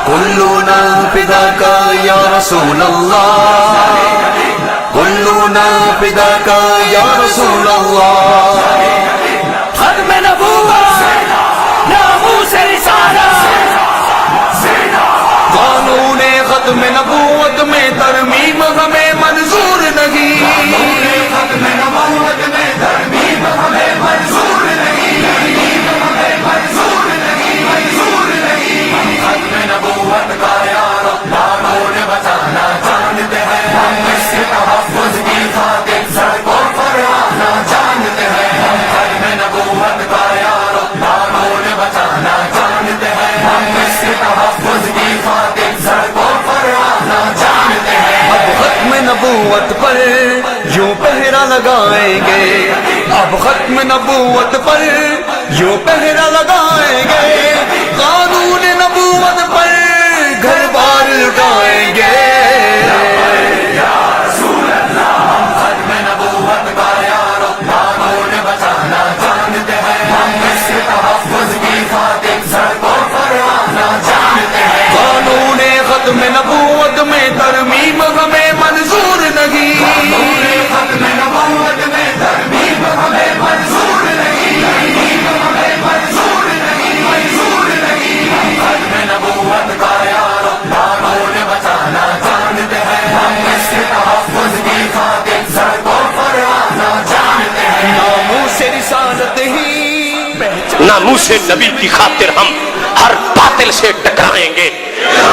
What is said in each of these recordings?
كلنا فداك يا رسول الله كلنا فداك يا رسول الله ختم نبوت ناموس رسالت قانون ختم نبوت میں ترمیم ہمیں منظور نہیں ختم نبوت میں ترمیم ہمیں منظور نہیں ختم نبوت کا یار قانون بچانا جانتے ہیں ہم اس کے تحفظ کی خاطر سڑکوں پر آنا جانتے ہیں ہم ختم نبوت کا یار قانون بچانا جانتے ہیں ہم اس کے تحفظ کی خاطر سڑکوں پر آنا جانتے ہیں اب ختم نبوت پر یوں پہرا لگائیں گے اب ختم نبوت پر یوں پہرا لگائیں گے قانون نبوت پر گھر بار لٹائیں گے یا رسول اللہ ہم ختم نبوت کا یار قانون بچانا جانتے ہیں ہم اس کے تحفظ کی خاطر سڑکوں پر آنا جانتے ہیں قانون ختم نبوت میں ترمیم ہمیں منظور نہیں ختم نبوت میں ترمیم ہمیں منظور نہیں ختم نبوت کا یار قانون بچانا جانتے ہیں ہم اس کے تحفظ کی خاطر سڑکوں پر آنا جانتے ہیں ناموس رسالت ہی ناموس نبی کی خاطر ہم ہر باطل سے ٹکرائیں گے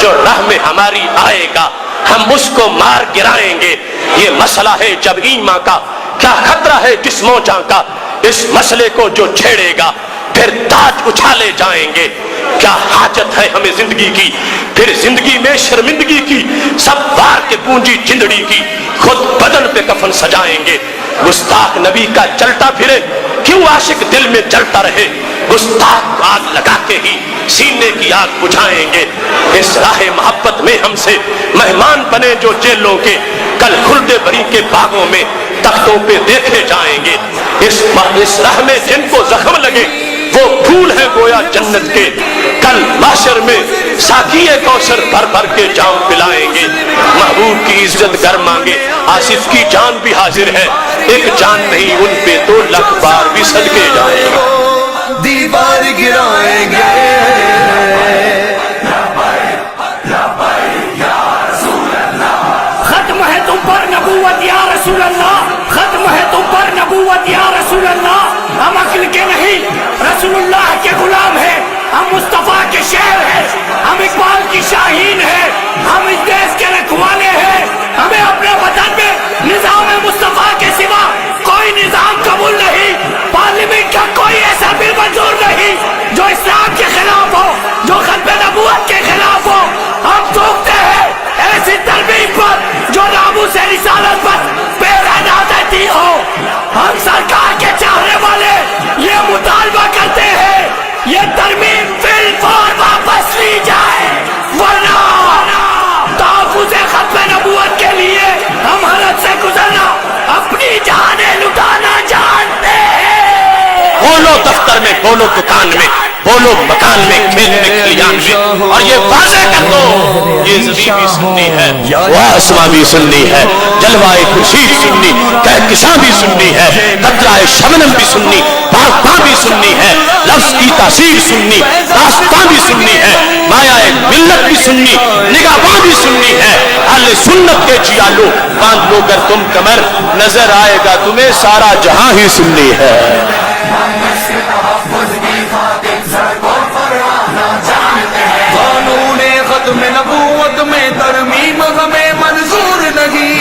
جو راہ میں ہماری آئے گا ہم اس کو مار گرائیں گے یہ مسئلہ ہے جب ایمان کا کیا خطرہ ہے جسموں جاں کا اس مسئلے کو جو چھیڑے گا پھر تاج اچھالے جائیں گے کیا حاجت ہے ہمیں زندگی کی پھر زندگی میں شرمندگی کی سب وار کے پونجی چندڑی کی خود بدن پہ کفن سجائیں گے گستاخ نبی کا چلتا پھرے کیوں عاشق دل میں جلتا رہے گستاخ آگ لگا کے ہی سینے کی آگ بجھائیں گے اس راہ محبت میں ہم سے مہمان بنے جو جیلوں کے کل خلد بری کے باغوں میں تختوں پہ دیکھے جائیں گے اس راہ میں جن کو زخم لگے وہ پھول ہے گویا جنت کے کل محشر میں ساقی کوثر بھر بھر کے جام پلائیں گے محبوب کی عزت گر مانگے آصف کی جان بھی حاضر ہے ایک جان نہیں ان پہ 2 لاکھ بار بھی صدقے جائیں گے دیوار گرائیں گے ختم ہے تم پر نبوت یا رسول اللہ ختم ہے تم پر نبوت یا رسول اللہ ہم عقل کے نہیں رسول اللہ کے غلام ہیں ہم مصطفیٰ کے شہر ہیں ہم اقبال کی شاہین ہیں ہم اس دیش کے رکھوالے ہیں ہمیں اپنے وطن میں نظام مصطفیٰ کے سوا کوئی نظام قبول نہیں پارلیمنٹ کا کوئی ایسا بل منظور نہیں جو اسلام کے خلاف ہو جو ختم نبوت کے خلاف ہو ہم ٹوکتے ہیں ایسی ترمیم پر جو ناموس رسالت پر پیرا نہ دیتی ہو ہم سرکار کے چاہنے والے یہ مطالبہ کرتے ہیں یہ ترمیم فی الفور واپس لی جائے ورنہ تحفظ ختم نبوت کے لیے ہم حالت سے گزرنا اپنی جانیں لٹانا جانتے ہیں بولو دفتر میں بولو دکان میں بولو مکان میں کھیل میں کلیان میں اور یہ واضح کر دو یہ زمین بھی سننی ہے وہ آسمان بھی سننی ہے جلوائے خورشید سننی کہکشاں بھی سننی ہے قطرہ شبنم بھی سننی باغباں بھی سننی ہے لفظ کی تاثیر سننی داستان بھی سننی ہے مایا ملت بھی سننی نگاہباں بھی سننی ہے اہل سنت کے جیالو باندھ لو گر تم کمر نظر آئے گا تمہیں سارا جہاں ہی سننی ہے قانون ختم نبوت میں ترمیم ہمیں منظور نہیں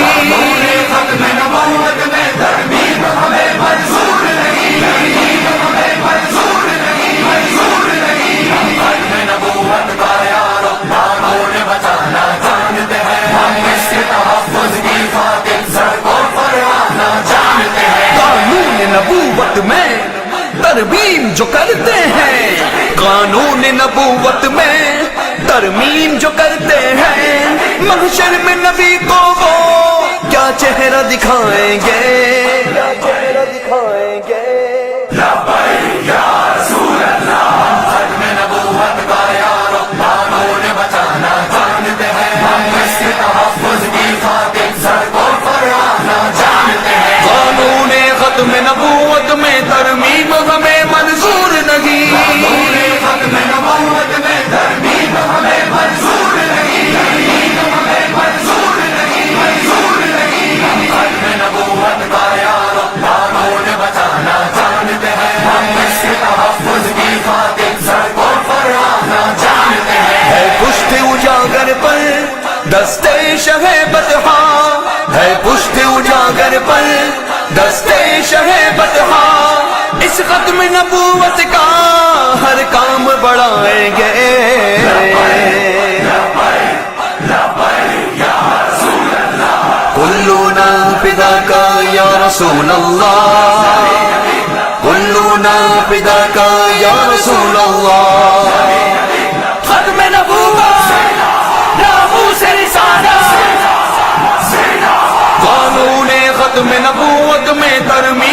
ختم نبوت میں ترمیم ہمیں منظور نہیں ختم نبوت کا یار قانون بچانا جانتے ہیں ہم اس کے تحفظ کی خاطر سڑکوں پر آنا جانتے ہیں قانون نبوت میں ترمیم جو کرتے ہیں قانون نبوت میں ترمیم جو کرتے ہیں محشر میں نبی کو وہ کیا چہرہ دکھائیں گے، کیا چہرہ دکھائیں گے؟ لبیک یا رسول اللہ، ختم نبوت کا یا رب قانون بچانا جانتے ہیں، ہم اس کے تحفظ کی خاطر سر کو فرمانا جانتے ہیں۔ قانون ختم نبوت میں ترمیم ہمیں منظور نہیں، قانون ختم نبوت میں ترمیم ہمیں منظور نہیں، ترمیم ہمیں منظور نہیں، منظور نہیں۔ ہم ختم نبوت کا یا رب قانون بچانا جانتے ہیں، ہم اس کے تحفظ کی خاطر سر کو فرمانا جانتے ہیں۔ ہے پشت اجاگر پر دستے شہ بطحا، ہے پشت اجاگر پر دستے شہ بطحا، اس ختم نبوت کا ہر کام بڑھائیں گے۔ کلنا فداک یا رسول اللہ، کلنا فداک یا رسول اللہ۔ ختم نبوت ناموس رسالت، قانون ختم نبوت میں ترمیم